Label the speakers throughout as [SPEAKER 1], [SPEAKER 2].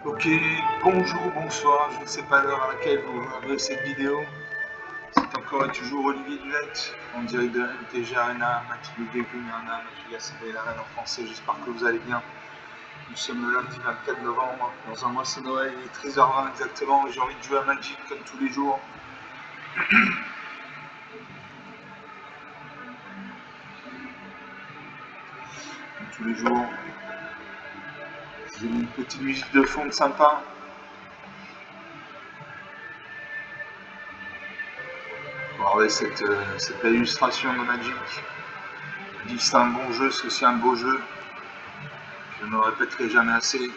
[SPEAKER 1] Ok, bonjour, bonsoir, je ne sais pas l'heure à laquelle vous regardez cette vidéo. C'est encore et toujours Olivier Dulette, en direct de MTG Arena, Mathilde Arena, Mathilde Sabella Arena en français, j'espère que vous allez bien. Nous sommes le lundi 24 novembre, dans un mois c'est Noël, il est 13h20 exactement, et j'ai envie de jouer à Magic comme tous les jours. Comme tous les jours, j'ai mis une petite musique de fond sympa. Regardez cette belle illustration de Magic. Je dis que c'est un bon jeu, c'est aussi un beau jeu. Je ne le répéterai jamais assez.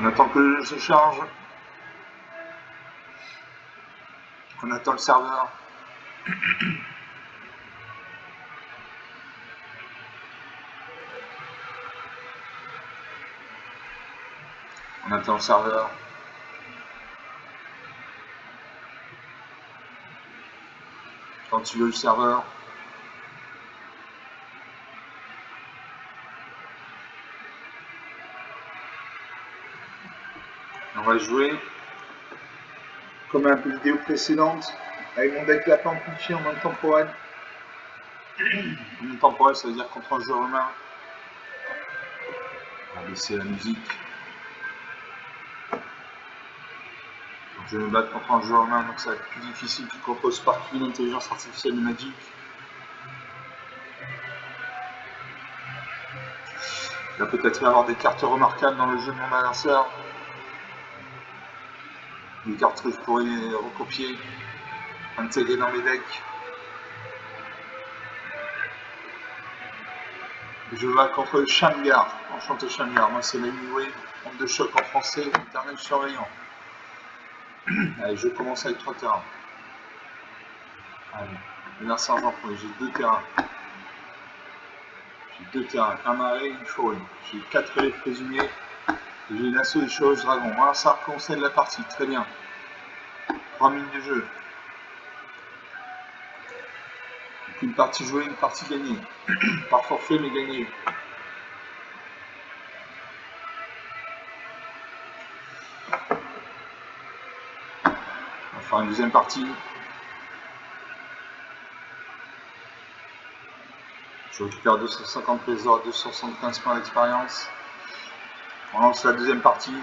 [SPEAKER 1] On attend que le jeu se charge. On attend le serveur. On attend le serveur. Quand tu veux le serveur. On va jouer comme un peu vidéo précédente avec mon deck lapin amplifié en monde temporel. En monde temporel, ça veut dire contre un joueur humain. On va baisser la musique. Donc je vais me battre contre un joueur humain, donc ça va être plus difficile que contre Sparky, l'intelligence artificielle de Magic. Il va peut-être y avoir des cartes remarquables dans le jeu de mon adversaire. Des cartes que je pourrais recopier, intégrer dans mes decks. Je vais contre Shamgar, enchanté Shamgar. Moi c'est l'Anyway, onde de choc en français, éternel surveillant. Allez, je commence avec 3 terrains. Allez, merci Argent Premier, j'ai 2 terrains. J'ai 2 terrains, un marais et une forêt. J'ai 4 relèves présumés. Et j'ai une assaut des chevauches dragons. Voilà, ça conseille la partie, très bien. 3 minutes de jeu. Donc une partie jouée, une partie gagnée. Par forfait, mais gagnée. On va faire une deuxième partie. Je récupère 250 trésors, 275 points d'expérience. On lance la deuxième partie.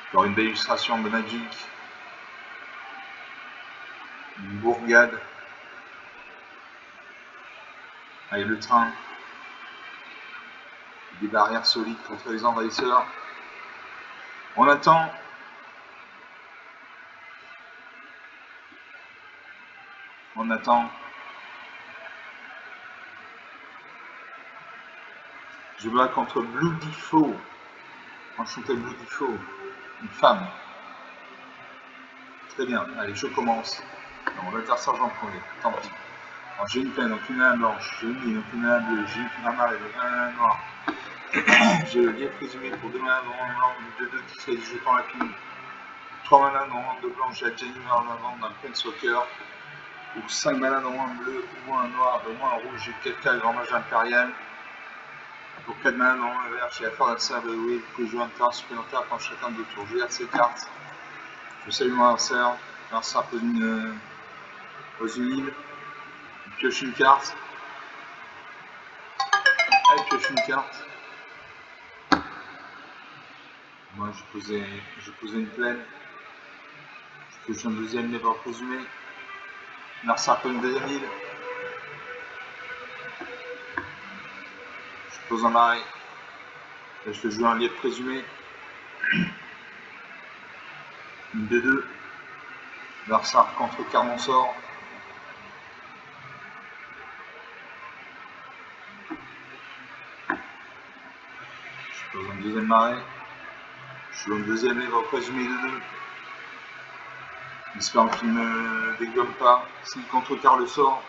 [SPEAKER 1] Encore une belle illustration de Magic. Une bourgade. Avec le train. Des barrières solides contre les envahisseurs. On attend. On attend. Je bats contre Bloody Foe. Enchanté Bloody Foe. Une femme. Très bien. Allez, je commence. On va faire sergent premier. Tant pis. Alors, j'ai une peine, donc une main blanche. J'ai une ligne, donc une main bleue. J'ai une main marée, donc une main noire. J'ai le lien présumé pour 2 mains blanc, 2 qui fait du jeton rapide. 3 manas dans de blanc, j'ai la Jenny en avant d'un Planeswalker. Ou 5 manas dans un bleu, ou un noir, au moins un rouge, j'ai quelqu'un grand mage impérial. Pour 4 manas dans un vert, j'ai la Ford de oui, que je joue un terrain supplémentaire quand chacun de tours. Je garde ces cartes. Je salue mon adversaire. L'adversaire pose une île. Il pioche une carte. Elle pioche une carte. Moi, je posais une plaine. Je pioche un deuxième livre présumé. L'adversaire pose une deuxième île. Je pose un marais. Là, je te joue un lièvre présumé. Une 2-2. L'adversaire contrecarre mon sort. Je pose un deuxième marais. Je joue un deuxième livre présumé 2-2. Espérant qu'il ne me dégomme pas. S'il contrecarre le sort,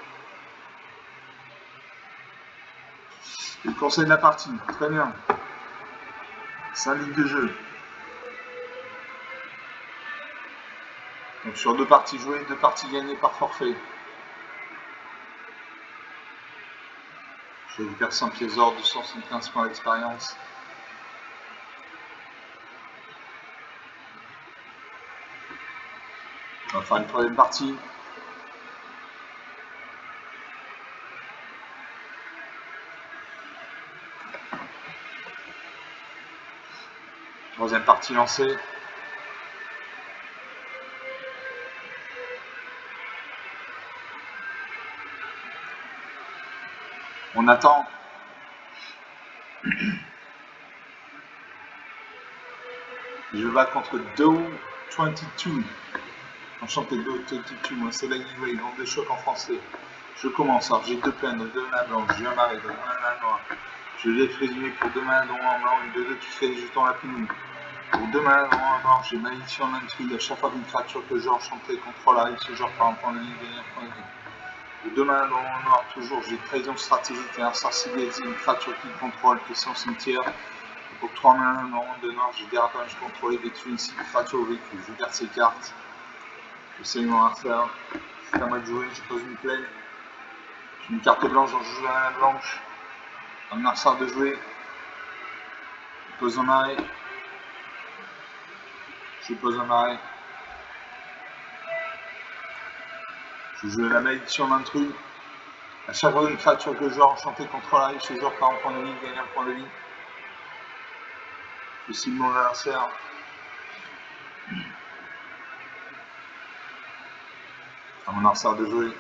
[SPEAKER 1] Le conseil de la partie, très bien. 5 lignes de jeu. Donc sur 2 parties jouées, 2 parties gagnées par forfait. Je récupère 100 pièces d'or, 275 points d'expérience. On va faire une troisième partie. Troisième partie lancée. On attend. Je bats contre Doe 22. Enchanté Doe 22, moi c'est l'anyway, vente de choc en français. Je commence, alors j'ai 2 plaines, 2 mains blanches, j'ai un marais, 1 main noire. Je laisse résumer pour 2 mains blancs, une de 2 qui fait les jetons à la pénurie. Pour 2 mains blancs, j'ai malédiction en intrigue, à chaque fois qu'une créature que j'ai enchantée contrôle arrive ce genre par un point de vie, gagner un point de vie. Pour 2 mains noires, toujours, j'ai trahison stratégique et un sorcier, une créature qui contrôle, qui est son cimetière. Pour 3 mains de noir, j'ai dérapage contrôlé, vécu ici, créature au vécu. Je garde ces cartes. Je sais mon affaire. C'est à moi de jouer, je pose une plaine. J'ai une carte blanche, j'en joue la blanche. Un adversaire de jouer. Je pose un marais. Je pose un marais. Je joue la malédiction d'intrus. À chaque fois une créature que je joue enchantée contrôle arrive, ce joueur par un point de vie, gagne un point de vie. Je cible mon adversaire. À mon adversaire de jouer.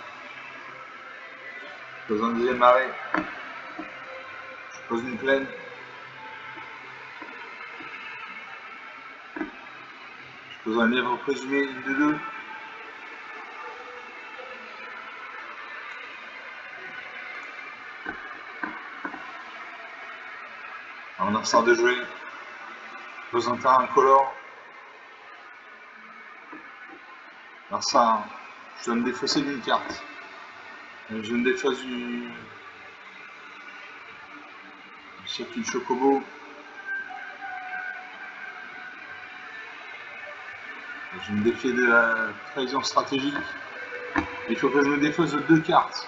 [SPEAKER 1] Je pose un deuxième marais. Je pose une plaine. Je pose un lièvre présumé, une de 2. À mon adversaire de jouer. Je pose un terrain incolore. Alors ça, je dois me défausser d'une carte. Je me défausse du circuit Chocobo. Je me défie de la trahison stratégique. Il faut que je me défausse de 2 cartes.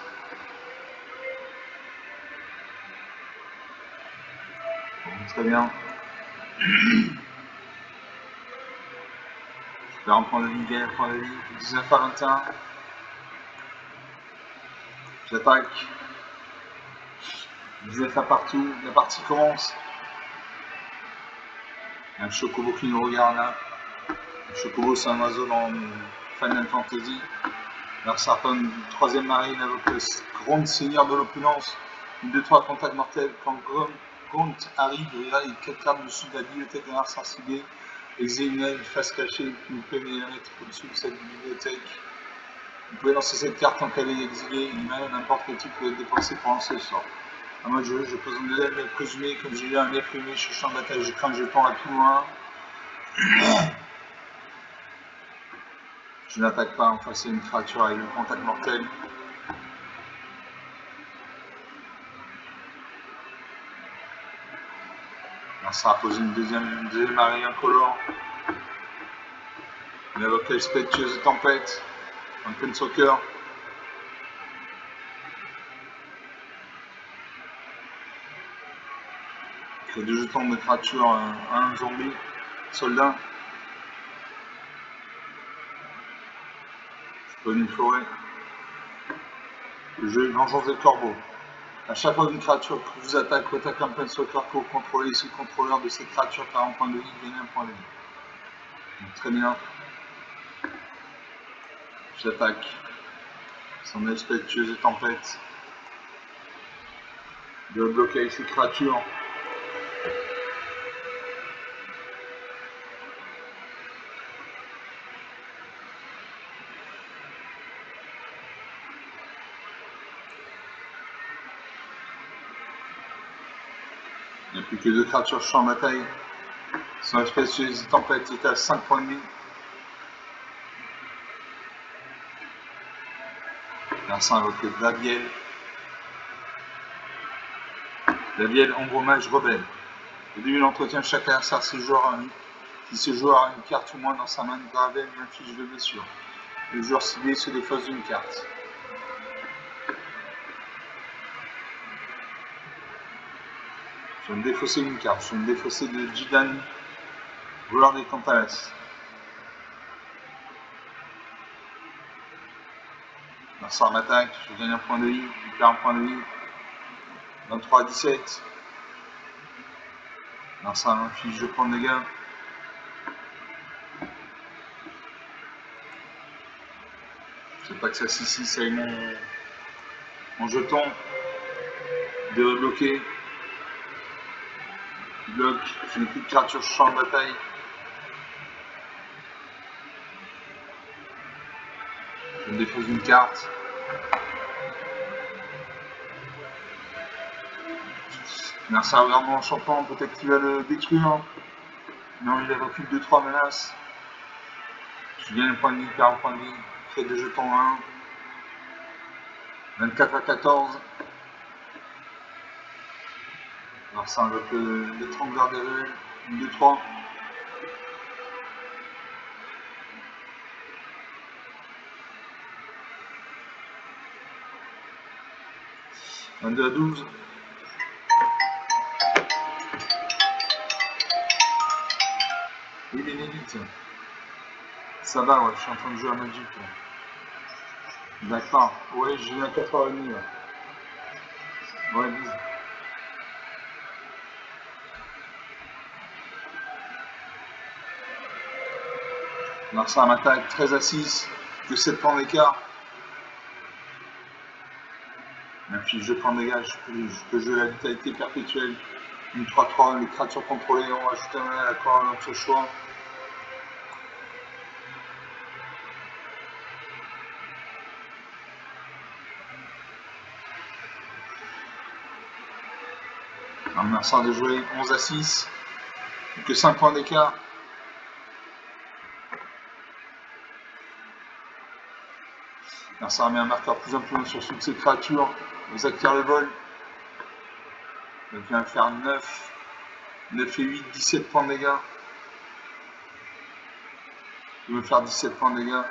[SPEAKER 1] Bon, très bien. Je perds un point de vie, gagne un point de vie. 19 à 21. J'attaque. 19 à partout. La partie commence. Il y a un Chocobo qui nous regarde là. Le Chocobo, c'est un oiseau dans Final Fantasy. Alors, ça donne une troisième marine avec le grand seigneur de l'opulence. Une 2-3 contacts mortels. Quand Gaunt arrive, là, il cartes dessus de la bibliothèque d'un art ciblé. Exilé, une face cachée, vous pouvez la mettre au-dessus de cette bibliothèque. Vous pouvez lancer cette carte en cas d'exilé, une main, n'importe quel type peut être dépensé pour lancer le sort. À moi de jouer, je pose un deuxième lièvre présumé, comme j'ai eu un lièvre primé, je suis champ de bataille, je crains que je pends à tout loin. Je n'attaque pas, enfin c'est une créature avec le contact mortel. Là, ça a posé une deuxième arrêt incolore. Une avocat spectueuse de tempête, un pen soccer. Crée 2 jetons de créature, un zombie, soldat. Je pose une forêt. Le jeu est Vengeance des Corbeaux. À chaque fois qu'une créature que vous attaque ou attaque un pen soccer que vous contrôlez, si le contrôleur de cette créature perd un point de vie, gagne un point de vie. Donc, très bien. J'attaque. Son respectueuse tempête. Je vais bloquer avec ces créatures. Il n'y a plus que 2 créatures champ de bataille. Son respectueuse tempête est à 5 points de vie. L'instant invoqué Dabiel. La vieille ombre mage rebelle. Au début de l'entretien, chaque adversaire si ce joueur a une carte ou moins dans sa main gravée m'inflige de blessure. Le joueur ciblé se défausse d'une carte. Je vais me défausser d'une carte. Je vais me défausser de Jidan, voleur des Cantales. L'adversaire m'attaque, je gagne un point de vie, je perds un point de vie. 23 à 17. L'adversaire m'inflige 2 points de dégâts. Je sais pas que ça ici, c'est mon jeton. De rebloquer. Il bloque, je n'ai plus de carte sur le champ de bataille. Je me dépose une carte. Merci à regarder mon champion, peut-être qu'il va le détruire. Non, il recule 2-3 menaces. Je gagne un point de vie, perds un point de vie. Fait 2 jetons 1. 24 à 14. Alors ça avec l'étrangleur des rues. 2-3. « 22 à 12. Oui, Bénédicte. Ça va, ouais, je suis en train de jouer à Magic. D'accord. Ouais, j'ai eu à 4h30. Ouais, bise. Alors ça m'attaque 13 à 6. Que 7 points d'écart. Même si je prends des dégâts, je peux jouer la vitalité perpétuelle. Une 3-3, les créatures contrôlées, on rajoute un à la corde dans ce choix. Un menaçant de jouer 11 à 6. Que 5 points d'écart. Ça remet un marqueur plus influent sur toutes ces créatures. Ils acquièrent le vol. Donc il va faire 9 et 8, 17 points de dégâts. Il va me faire 17 points de dégâts.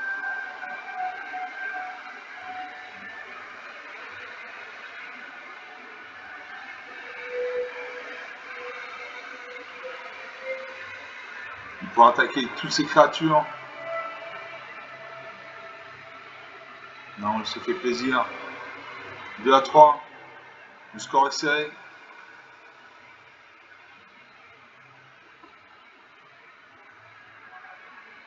[SPEAKER 1] Il pourra attaquer toutes ces créatures. Non, il se fait plaisir. 2 à 3. Le score est serré.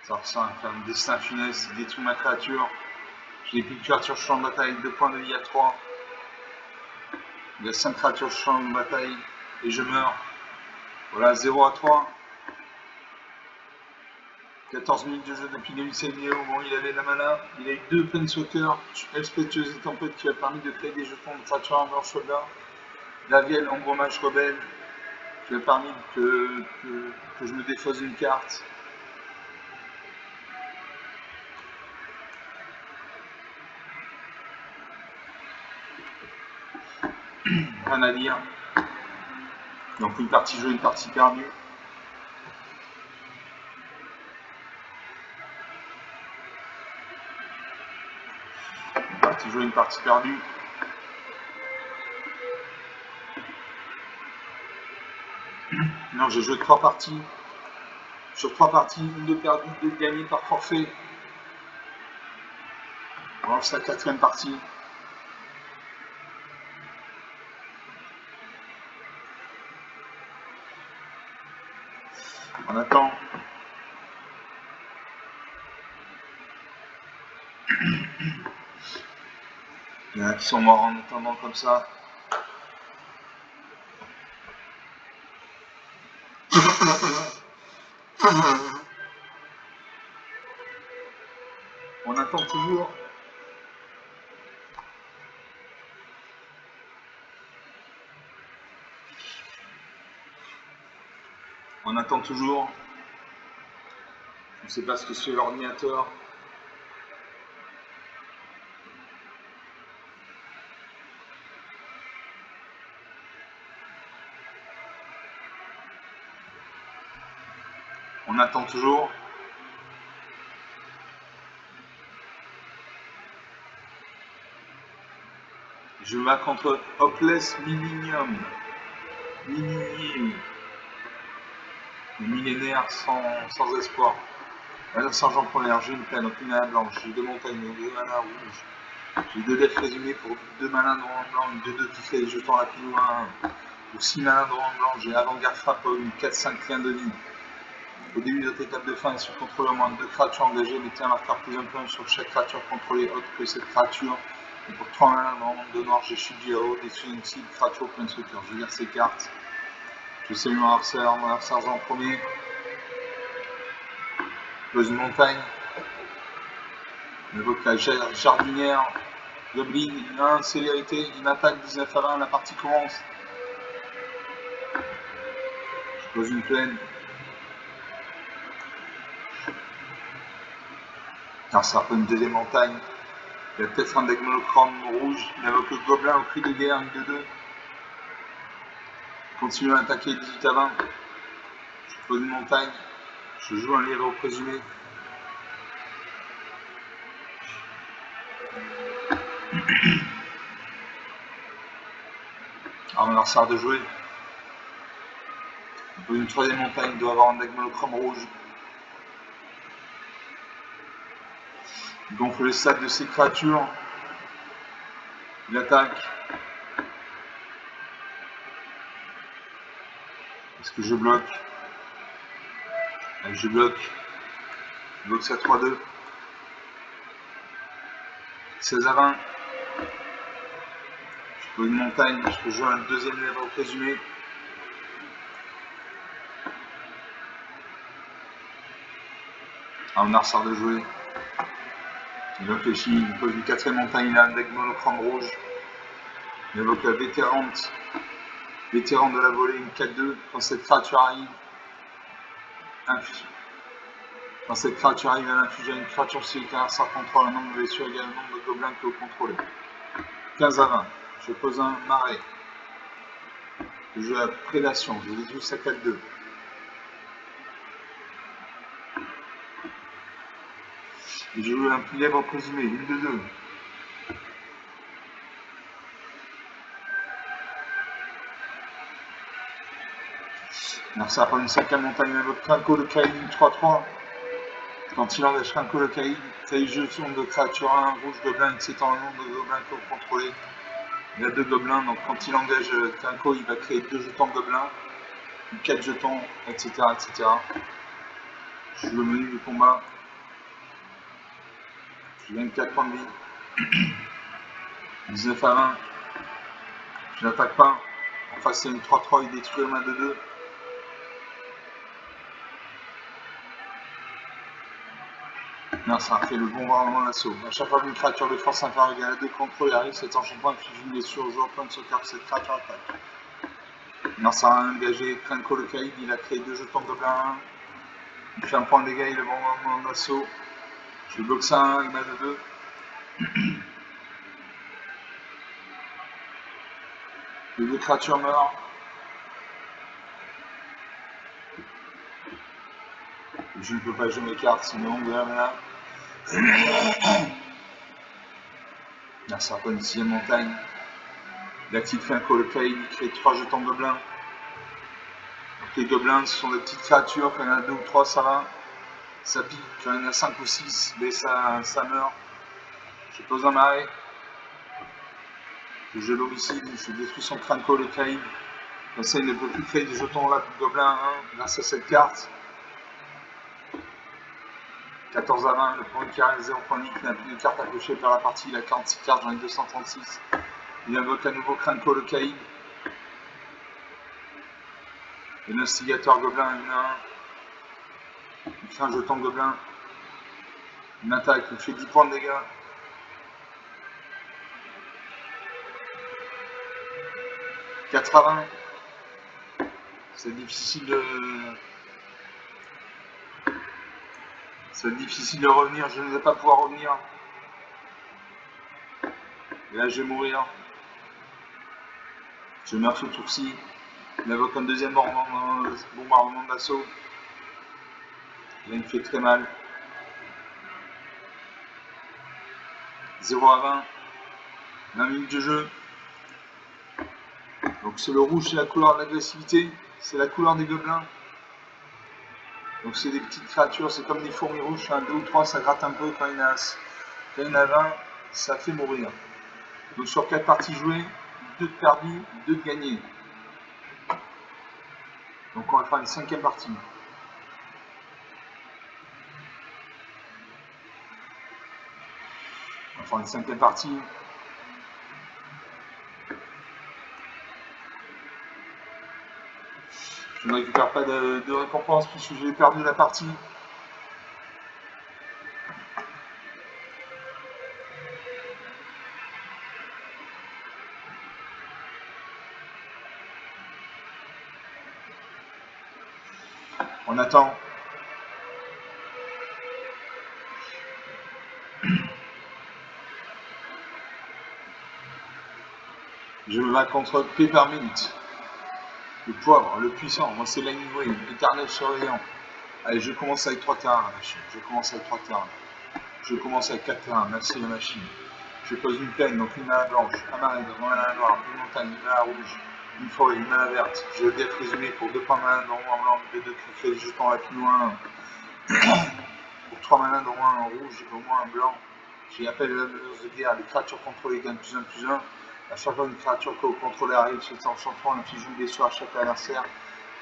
[SPEAKER 1] Ça ressemble à un destin funeste. Il détruit ma créature. Je n'ai plus de créatures sur le champ de bataille. 2 points de vie à 3. Il y a 5 créatures sur le champ de bataille. Et je meurs. Voilà, 0 à 3. 14 minutes de jeu depuis le début de cette vidéo. Bon, il avait la mana. Il a eu 2 Planeswalker. Expétueuse et tempête qui a permis de créer des jetons de créatures en blanc soldat. La vieille ombre mage rebelle qui a permis que je me défausse d'une carte. Rien à dire. Donc une partie jouée, une partie perdue. Une partie jouée, une partie perdue. Non, j'ai joué 3 parties. Sur 3 parties, une de perdue, 2 de gagnée par forfait. Voilà, c'est la 4e partie. On attend. Il y en a qui sont morts en attendant comme ça. On attend toujours. On attend toujours. Je ne sais pas ce que c'est l'ordinateur. On attend toujours. Je me bats contre Hopeless Millennium. Le millénaire sans espoir. Un sergent première, j'ai une plaine, aucune mana blanche, j'ai 2 montagnes, 2 mana rouges. J'ai 2 decks résumés pour 2 mana noir en blanc, 2 qui fait des jetons à pile ou 1 ou 6 mana noir en blanc, j'ai avant-garde frappe, une 4-5 clin de vie. Au début de votre étape de fin, si vous contrôlez au moins 2 créatures engagées, mettez un marqueur plus +1 sur chaque créature contrôlée autre que cette créature. Et pour 3 mana dans le monde de noir, j'ai Shujiro, dessus une cible, créature plein de structure. Je vire ces cartes. Je sais mon harcèle en premier. Pose une montagne. On évoque la jardinière. Goblin, 1, célérité, il m'attaque 19 à 20, la partie commence. Je pose une plaine. Alors ça peut une deuxième montagne. Il y a peut-être un deck monochrome rouge. Il invoque le gobelin au cri de guerre, 1 de 2. Continue à attaquer 18 à 20. Je pose une montagne. Je joue un héros présumé. Alors on leur sert de jouer. Je pose une troisième montagne. Il doit avoir un deck monochrome rouge. Il gonfle le stade de ses créatures. Il attaque. Est-ce que je bloque? Allez, je bloque. Je bloque ça 3-2. 16 à 20. Je pose une montagne. Je peux jouer un deuxième héros présumé. Alors on a sert de jouer. Il réfléchit, il pose une quatrième montagne, il a un deck monochrome rouge. Il évoque la vétéran de la volée, une 4-2. Quand cette créature arrive, elle inflige à une créature solitaire, ça contrôle un nombre de blessures égal au nombre de gobelins que vous contrôlez. 15 à 20. Je pose un marais. Je joue la prédation, je détruis sa 4-2. Et je joue un lièvre présumé, une de 2. Alors ça prend une cinquième montagne, il invoque Krenko le Caïd, 3-3. Quand il engage Krenko le Caïd, taille jeton de créature 1, rouge gobelin, excitant le nombre de gobelins que vous contrôlez. Il y a 2 gobelins, donc quand il engage Krenko, il va créer 2 jetons gobelins, 4 jetons, etc. etc. Je joue le menu du combat. Je gagne 4 points de vie. 19 à 20. Je n'attaque pas. En face, c'est une 3-3, il détruit ma 2-2. Non, ça a fait le bombardement d'assaut. À chaque fois qu'une créature de force inférieure égale à 2 contrôle arrive, cet enchantement inflige une blessure au joueur plein de sauvegarde cette créature attaque. Non, ça a engagé Krenko le Caïd, il a créé 2 jetons gobelins 1. Il fait un point de dégâts, il a le bombardement d'assaut. Je bloque ça 1, il m'a 2-2. Les 2 créatures meurent. Je ne peux pas jouer mes cartes, sinon de la mana. Là, ça prend une 6ème montagne. Il active Krenko le Caïd, il crée 3 jetons gobelins. Donc les gobelins, ce sont des petites créatures, quand il y en a 2 ou 3, ça va. Ça pique, quand il y en a 5 ou 6, mais ça meurt. Je pose un marais. Je l'homicide, je détruis son Krenko le Caïd. Comme ça, il ne peut plus créer des jetons là pour gobelin 1 grâce à cette carte. 14 à 20, le point qui a 0 point nique n'a plus de cartes à cocher par la partie, il a 46 cartes, j'en ai 236. Il invoque à nouveau Krenko le Caïd. Et l'instigateur gobelin, il en a 1. Il fait un jeton gobelin. Il m'attaque, il fait 10 points de dégâts. 4 à 20. C'est difficile de revenir, je ne vais pas pouvoir revenir. Et là, je vais mourir. Je meurs sous tour-ci. Il invoque un deuxième bombardement d'assaut. Là, il me fait très mal. 0 à 20. 20 minutes de jeu. Donc c'est le rouge, c'est la couleur de l'agressivité. C'est la couleur des gobelins. Donc c'est des petites créatures, c'est comme des fourmis rouges. 1, 2 ou 3, ça gratte un peu. Quand il y en a 20, ça fait mourir. Donc sur 4 parties jouées, 2 de perdues, 2 de gagnées. Donc on va faire une 5e partie. On va faire une 5e partie. Je ne récupère pas de récompense puisque j'ai perdu la partie. On attend. Je me bats contre Peppermint. Le poivre, le puissant. Moi c'est l'animé, l'éternel surveillant. Allez, je commence avec 3 terrains, la machine. Je commence avec 3 terrains. Je commence avec 4 terrains. Merci la machine. Je pose une plaine, donc une main blanche, un marais, donc une main noire, une montagne, une main rouge, une forêt, une main verte. Je vais être résumé pour 2 points mains, dont un blanc, 2 de criquet, jetant la plus loin. Pour 3 malins, dont un rouge, au moins un blanc. J'ai appelé la menace de guerre, les créatures contrôlées gagnent plus 1 plus 1. À chaque fois une créature que vous contrôlez arrive, c'est en chantant, inflige une blessure à chaque adversaire.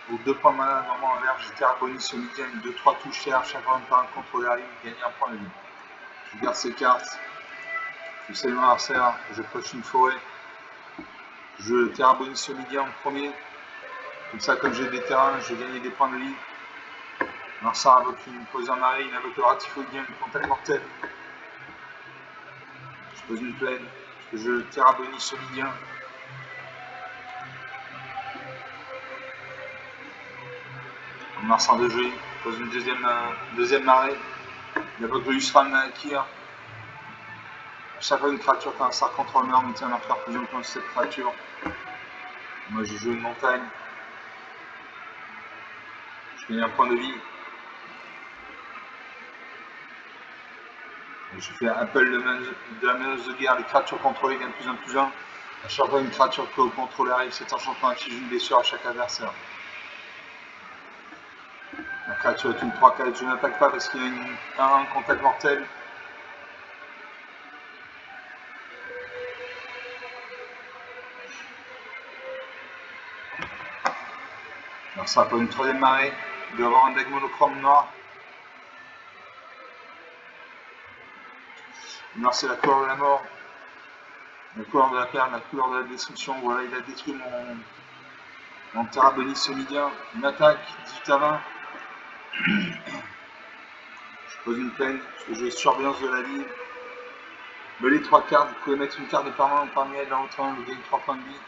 [SPEAKER 1] Pour 2 points malins, normalement en vert, je carbonise ce midi, 2-3 touches terre, à chaque fois un contrôlé arrive, gagne 1 point de vie. Je garde ces cartes. Je sais mon adversaire, je coche une forêt. Je terrabonise ce midi en premier. Comme ça, comme j'ai des terrains, je vais gagner des points de vie. Marsa invoque une pose en marée, il invoque le ratifodien, une contact mortel. Je pose une plaine. Je terrabonise ce midi. Marsa de jeu, je pose une deuxième marée. Il invoque le Yusran Akir. À chaque fois une créature qui a un star contre le mur, mettez un marqueur plusieurs points de cette créature. Moi je joue une montagne. Je gagne un point de vie. Je fais appel de la menace de guerre, les créatures contrôlées gagnent plus 1 plus 1. À chaque fois une créature que vous contrôlez arrive, cet enchantement inflige une blessure à chaque adversaire. La créature est une 3-4, je n'attaque pas parce qu'il y a un contact mortel. Alors ça va pour une 3e marée, il doit y avoir un deck monochrome noir. Le noir c'est la couleur de la mort, la couleur de la perle, la couleur de la destruction. Voilà, il a détruit mon Terrabolis solidien. Une attaque, 18 à 20. Je pose une peine, je joue surveillance de la ville. Les 3 cartes, vous pouvez mettre une carte de permanent parmi elles dans l'autre main, vous gagnez 3 points de vie.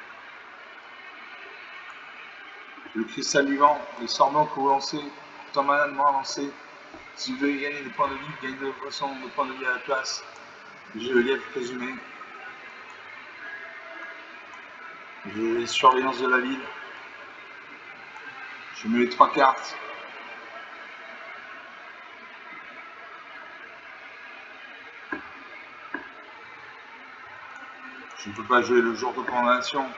[SPEAKER 1] Le cristal vivant, les sorts blancs que vous lancez, temps maladement lancé. Si vous voulez gagner des points de vie, vous gagnez de façon de points de vie à la place. J'ai le lièvre présumé. J'ai les surveillances de la ville. Je mets les 3 cartes. Je ne peux pas jouer le jour de condamnation.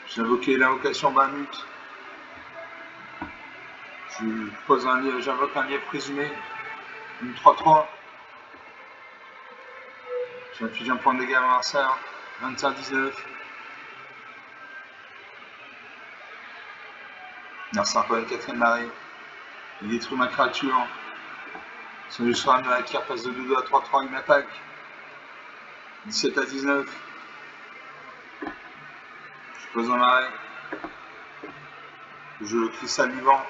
[SPEAKER 1] J'ai invoqué l'invocation Bahamut. J'invoque un lièvre présumé. Une 3-3. J'inflige un point de dégâts à mon adversaire. 21-19. L'adversaire pour la 4e marée. Il détruit ma créature. Son Yusran Akir passe de 2-2 à 3-3. Il m'attaque. 17 à 19. Je pose un arrêt. Je joue le cristal vivant.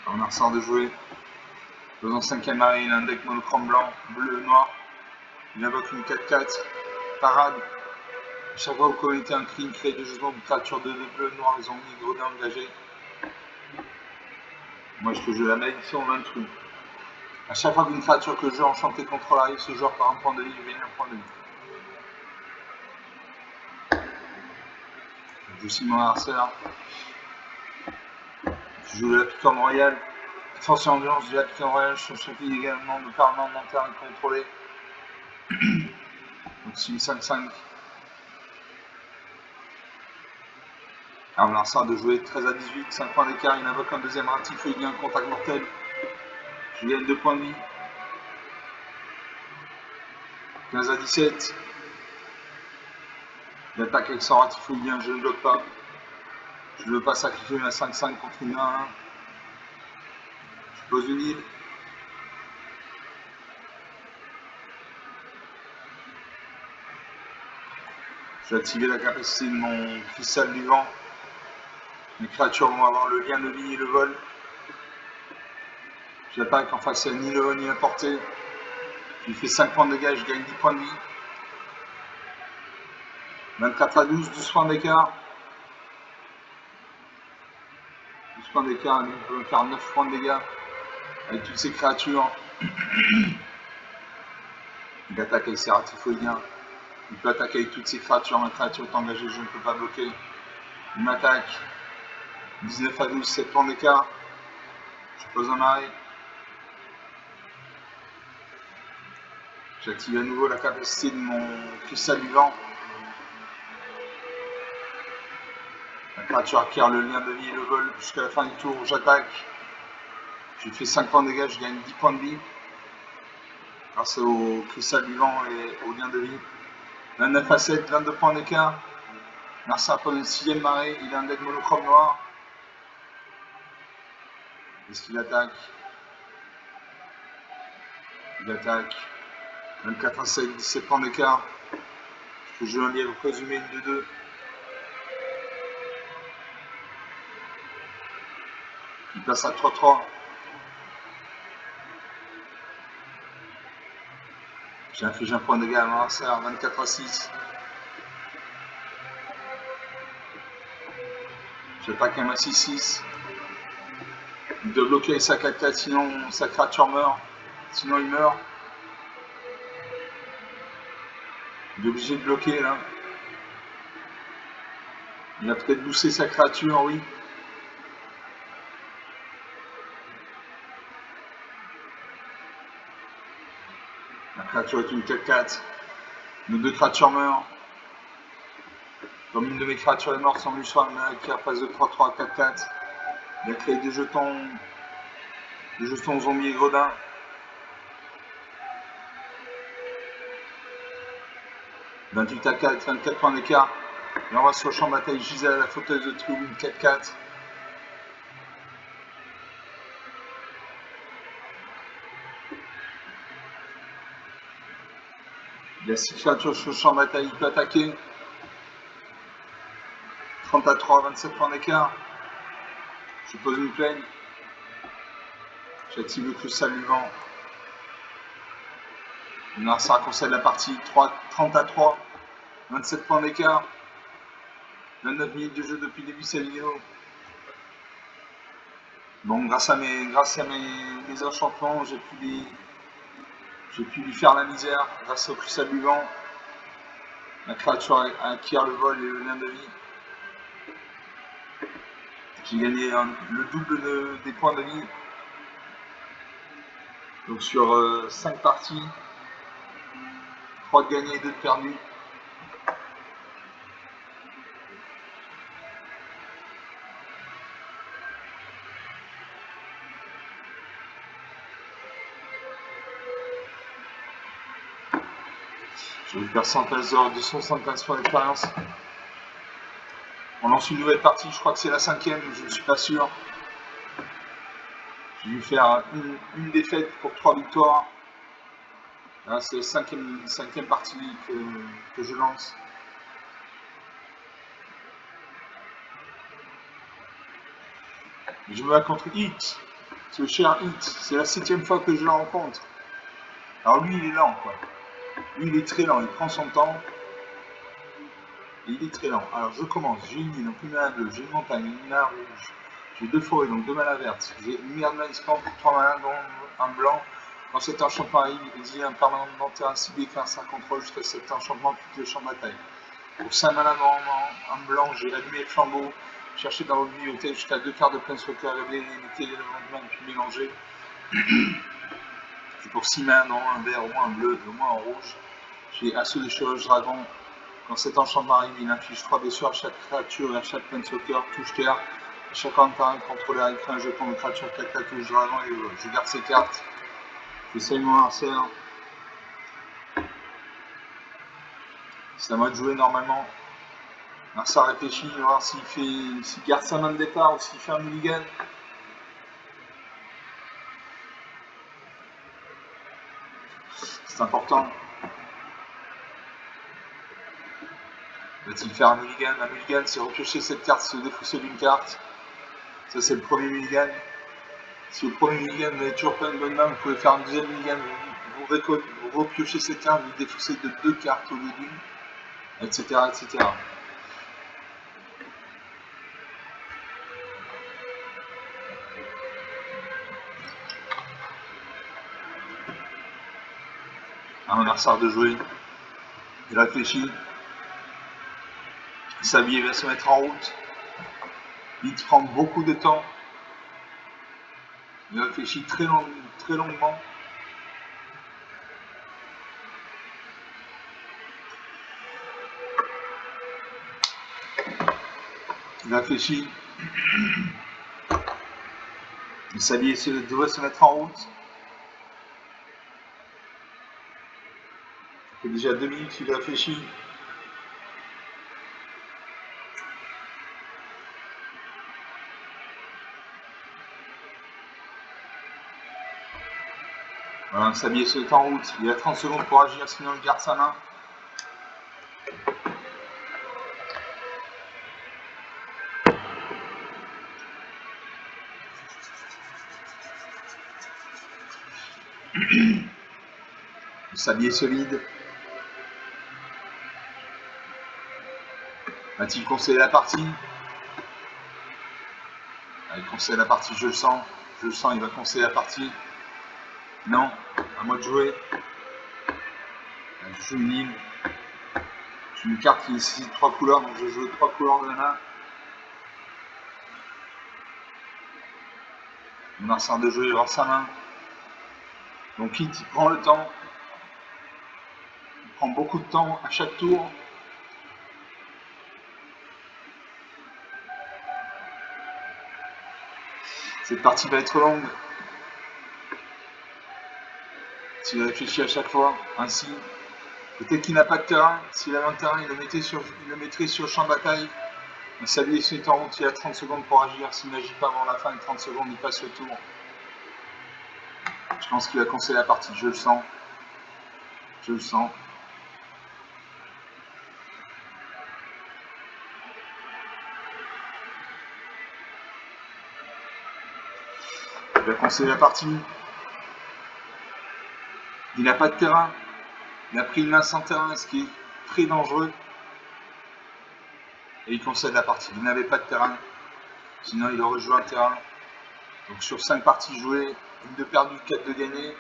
[SPEAKER 1] On a ressort de jouer. Je pose en 5e arrêt. Il a un deck monochrome blanc, bleu, noir. Il invoque une 4-4. Parade. À chaque fois que vous commettez un crime, créez de jugement d'une créature de bleu, noir, ils ont mis gredin engagé. Moi je peux jouer la malédiction 20 trous. À chaque fois qu'une créature que je joue enchantée contrôle arrive, ce joueur par un point de vie, je gagne un point de vie. joue Simon Arcer. Je joue la piquante royale. Force et endurance de la piquante royale sont suivis également de parlement de terrain contrôlé. Donc Sim 5-5. Arme Larsa de jouer 13 à 18, 5 points d'écart, il invoque un deuxième ratif, il gagne un contact mortel. Je gagne 2 points de vie. 15 à 17. J'attaque avec son ratif, je ne bloque pas. Je ne veux pas sacrifier ma 5-5 contre une 1-1. Je pose une île. Je vais activer la capacité de mon cristal du vent. Les créatures vont avoir le lien de vie et le vol. J'attaque, en face il n'y a ni le haut ni la portée. Je lui fais 5 points de dégâts, je gagne 10 points de vie. 24 à 12, 12 points d'écart. 12 points d'écart, il peut me faire 9 points de dégâts avec toutes ces créatures. Il attaque avec ses ratifoliens. Il peut attaquer avec toutes ces créatures. Ma créature est engagée, je ne peux pas bloquer. Il m'attaque. 19 à 12, 7 points d'écart. Je pose un arrêt. J'active à nouveau la capacité de mon cristal du vent. La créature acquiert le lien de vie et le vol jusqu'à la fin du tour. J'attaque. Je fais 5 points de dégâts, je gagne 10 points de vie. Grâce au cristal du vent et au lien de vie. 29 à 7, 22 points d'écart. Larsa pose une 6ème marée. Il a un deck monochrome noir. Est-ce qu'il attaque? Il attaque. 24 à 7, 17 points d'écart. Je peux jouer un lièvre présumé, une de 2. Il passe à 3-3. J'inflige un point de dégâts à mon adversaire, 24 à 6. J'attaque un 6-6. Il doit bloquer avec sa 4-4, sinon sa créature meurt. Sinon il meurt. Il est obligé de bloquer là. Il a peut-être boosté sa créature, oui. La créature est une 4-4. Nos 2 créatures meurent. Comme une de mes créatures est morte sans lui soit qui repasse de 3-3 à 4-4. Il a créé des jetons zombies et gredins. « 28 à 4, 24 points d'écart. Et on va sur le champ de bataille Gisèle, la fauteuse de Trioune, 4-4. Il y a 6 créatures sur le champ de bataille, il peut attaquer. 30 à 3, 27 points d'écart. Je pose une plaine. J'active le cristal du vent. Ça concède la partie. 30 à 3, 27 points d'écart. 29 minutes de jeu depuis le début de cette vidéo. Bon, grâce à mes enchantements, j'ai pu lui faire la misère grâce au cristal du vent. La créature acquiert le vol et le lien de vie. J'ai gagné le double des points de vie. Donc sur 5 parties, 3 de gagnés et 2 de perdus. J'ai eu le percentage d'or de 275 points d'expérience. On lance une nouvelle partie, je crois que c'est la 5ème, je ne suis pas sûr. J'ai dû faire une défaite pour 3 victoires. Là, c'est la 5ème partie que je lance. Je me bats contre Hit, ce cher Hit. C'est la 7ème fois que je le rencontre. Alors lui, il est lent, quoi. Lui, il est très lent, il prend son temps. Et il est très lent. Alors je commence, j'ai une île, donc une mana bleue, j'ai une montagne, une mana rouge. J'ai 2 forêts, donc 2 mana vertes. J'ai une merde manispan pour 3 mana, dont un blanc. Quand cet enchantement arrive, il dit un permanent de terrain ciblé fait un 5 contrôle jusqu'à cet enchantement quitte le champ de bataille. Pour 5 manas normalement, en blanc, j'ai allumé le flambeau, cherché dans votre bibliothèque jusqu'à 2 cartes de Planeswalker, révéler, limiter les lendemains, puis mélanger. Et pour 6 manas, non, un vert, au moins un bleu, au moins un rouge, j'ai Assaut des Chevauches Dragons. Quand cet enchantement arrive, il inflige 3 blessures à chaque créature et à chaque Planeswalker, touche terre. À chaque terrain contrôleur écrit un jeton de créature, 4 touche dragon, et je garde ces cartes. J'essaye mon harcèle. C'est à moi de jouer normalement. Alors ça réfléchit, on va voir s'il garde sa main de départ ou s'il fait un mulligan. C'est important. Va-t-il faire un mulligan? Un mulligan, c'est repiocher cette carte, se défausser d'une carte. Ça, c'est le premier mulligan. Si au premier mulligan, vous n'avez toujours pas une bonne main, vous pouvez faire un deuxième mulligan. Vous repiochez cette carte, vous défaussez de 2 cartes au lieu d'une, etc., etc. Un adversaire de jouer. Il réfléchit. Sa vie va se mettre en route. Il prend beaucoup de temps. Il réfléchit très longuement. Il réfléchit. Sa vie doit se mettre en route. Ça fait déjà 2 minutes qu'il réfléchit. Voilà, sa vie se met en route. Il a 30 secondes pour agir, sinon il garde sa main. Le sablier solide. Va-t-il conseiller la partie? Il conseille la partie, je le sens. Je le sens, il va conseiller la partie. Non, à moi de jouer. Je joue une île. J'ai une carte qui nécessite 3 couleurs, donc je joue 3 couleurs de la main. Mon arsenal de jeu est hors sa main. Donc il prend le temps. Il prend beaucoup de temps à chaque tour. Cette partie va être longue. S'il réfléchit à chaque fois, ainsi, peut-être qu'il n'a pas de terrain. S'il avait un terrain, il le mettrait sur le champ de bataille. Mais sa vie est en route, il a 30 secondes pour agir. S'il n'agit pas avant la fin de 30 secondes, il passe le tour. Je pense qu'il va conseiller la partie, je le sens. Je le sens. Il va conseiller la partie. Il n'a pas de terrain. Il a pris une main sans terrain, ce qui est très dangereux. Et il conseille la partie. Il n'avait pas de terrain. Sinon, il aurait joué un terrain. Donc sur 5 parties jouées, une de perdue, 4 de gagnée.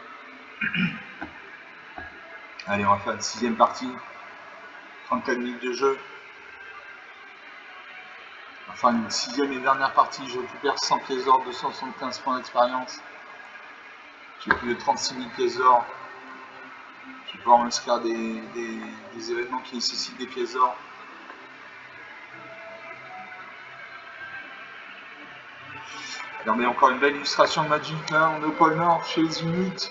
[SPEAKER 1] Allez, on va faire une 6ème partie. 34 minutes de jeu. Enfin, une 6ème et dernière partie. Je récupère 100 pièces d'or, 275 points d'expérience. J'ai plus de 36 000 pièces d'or. Je vais pouvoir m'inscrire des événements qui nécessitent des pièces d'or. Regardez encore une belle illustration de Magic là, on est au pôle Nord, chez les Inuits.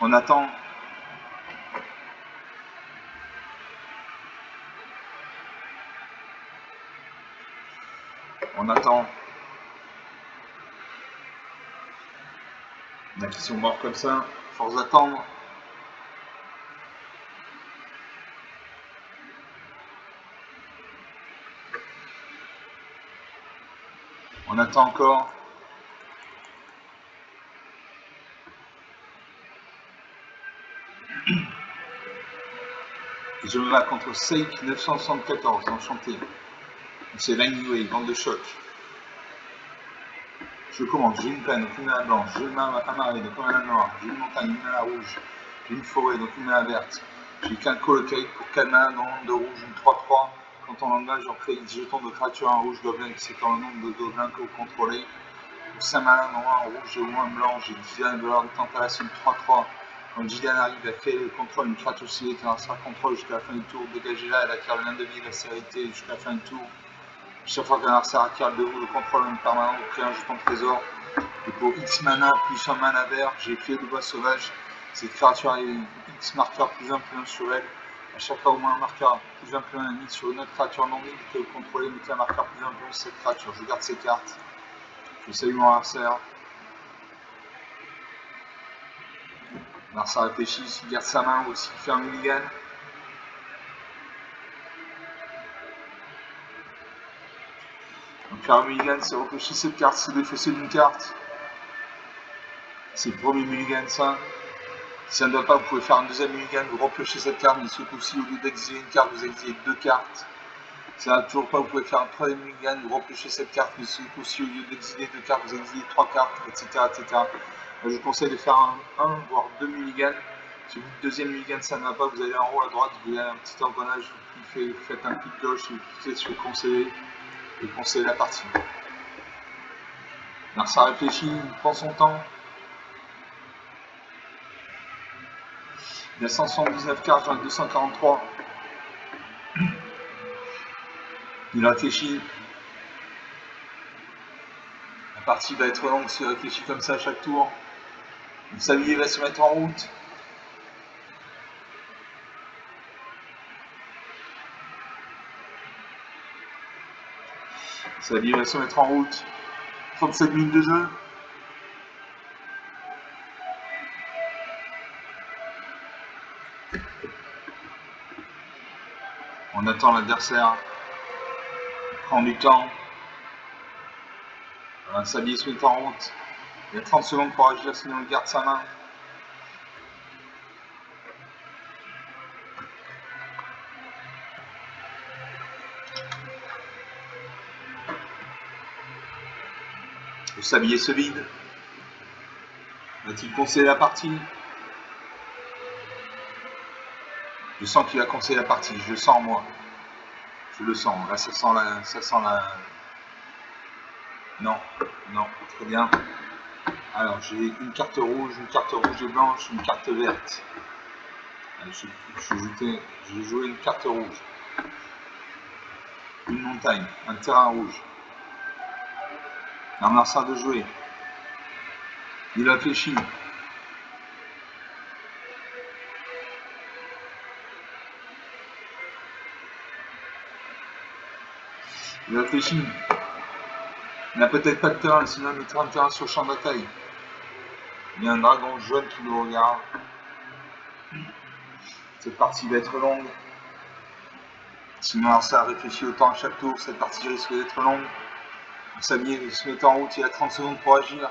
[SPEAKER 1] On attend. On attend. Il y en a qui sont morts comme ça, force d'attendre. On attend encore. Et je me bats contre Seik 974, enchanté. C'est Lightning Wave, bande de choc. Je commence, j'ai une peine, aucune à la blanche, j'ai une main amarrée, de comme à la noire, j'ai une montagne, une à la rouge. J'ai une forêt, donc une main verte. J'ai qu'un colocaïque pour 4 mains dans l'ombre de rouge, une 3-3. Quand on engage, j'en crée 10 jetons de créatures en rouge gobelin qui s'étend le nombre de gobelins que vous contrôlez. Pour 5 malins, non un rouge ou un blanc, j'ai 10 de valeur de tentation 3-3. Quand Gideon arrive à créer le contrôle d'une créature ciblée qui lancera contrôle jusqu'à la fin du tour, dégagez-la, elle acquiert l'un de vie, la sérénité jusqu'à la fin du tour. Chaque fois qu'un adversaire acquiert de vous le contrôle en permanent, vous créez un jeton de trésor. Et pour X mana plus un mana vert, j'ai Clé de bois sauvage. Cette créature a X marqueur plus 1 sur elle. À chaque fois au moins un marqueur plus 1 mis sur une autre créature non libre que vous contrôlez, mettez un marqueur plus 1 sur cette créature. Je garde ces cartes. Je salue mon adversaire. L'adversaire réfléchit, s'il garde sa main ou s'il fait un mulligan. Donc faire un mulligan, c'est repêcher cette carte, se défausser d'une carte. C'est le premier mulligan, ça. Si ça ne doit pas, vous pouvez faire un deuxième mulligan, vous repêchez cette carte, mais ce coup-ci, au lieu d'exiler une carte, vous exilez 2 cartes. Si ça ne va toujours pas, vous pouvez faire un troisième mulligan, vous repêchez cette carte, mais ce coup-ci, au lieu d'exiler 2 cartes, vous exilez 3 cartes, etc. etc. Je vous conseille de faire un voire 2 mulligans. Si vous deuxième mulligan, ça ne va pas, vous allez en haut à droite, vous avez un petit engrenage, vous faites un clic gauche, vous cliquez sur conseiller, et conseillez la partie. Alors ça réfléchit, il prend son temps. Il y a 179 cartes, j'en ai 243. Il réfléchit. La partie va être longue s'il réfléchit comme ça à chaque tour. Le sablier va se mettre en route. Le sablier va se mettre en route. 37 minutes de jeu. On attend l'adversaire. On prend du temps. Le sablier se met en route. Il y a 30 secondes pour agir, sinon il garde sa main. Le sablier se vide. Va-t-il conseiller la partie? Je sens qu'il va conseiller la partie. Je le sens, moi. Je le sens. Là, ça sent la... Non, non, très bien. Alors, j'ai une carte rouge et blanche, une carte verte. J'ai joué une carte rouge. Une montagne, un terrain rouge. Un adversaire de jouer. Il réfléchit. Il réfléchit. Il n'a peut-être pas de terrain, sinon il mettra un terrain sur le champ de bataille. Il y a un dragon jaune qui nous regarde. Cette partie va être longue. Sinon, ça réfléchit autant à chaque tour. Cette partie risque d'être longue. Le sablier se met en route, il a 30 secondes pour agir.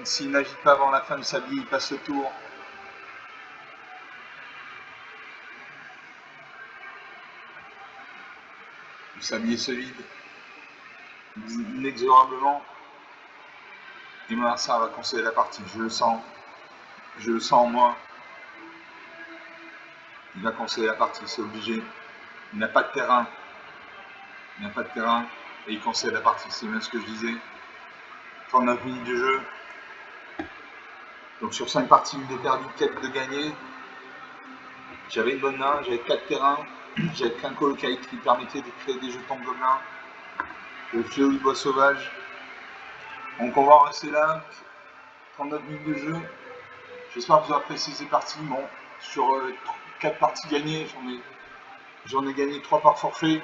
[SPEAKER 1] S'il n'agit pas avant la fin du sablier, il passe le tour. Le sablier se vide inexorablement. Et maintenant, ça va conseiller la partie. Je le sens en moi. Il va conseiller la partie, c'est obligé. Il n'a pas de terrain. Et il conseille la partie, c'est bien ce que je disais. 39 minutes de jeu. Donc sur 5 parties, il est perdu, 4 de gagné. J'avais une bonne main, j'avais 4 terrains, j'avais qu'un colocaïque qui permettait de créer des jetons de gobelins. Le fléau du bois sauvage. Donc on va en rester là. 39 minutes de jeu. J'espère que vous avez apprécié ces parties. Bon, sur 4 parties gagnées, j'en ai gagné 3 par forfait.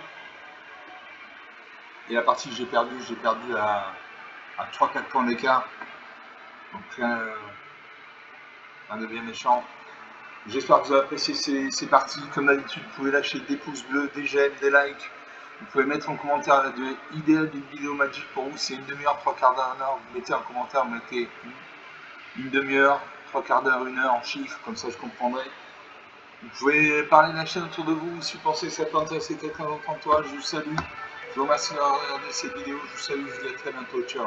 [SPEAKER 1] Et la partie que j'ai perdu à 3-4 points d'écart. Donc rien de bien méchant. J'espère que vous avez apprécié ces parties. Comme d'habitude, vous pouvez lâcher des pouces bleus, des j'aime, des likes. Vous pouvez mettre en commentaire la durée idéale d'une vidéo magique pour vous. C'est une demi-heure, 3 quarts d'heure, 1 heure. Vous mettez en commentaire, vous mettez une demi-heure, 3 quarts d'heure, 1 heure en chiffres, comme ça je comprendrai. Vous pouvez parler de la chaîne autour de vous si vous pensez que ça peut intéresser quelqu'un d'autre en toi. Je vous salue. Je vous remercie d'avoir regardé cette vidéo. Je vous salue. Je vous dis à très bientôt. Ciao.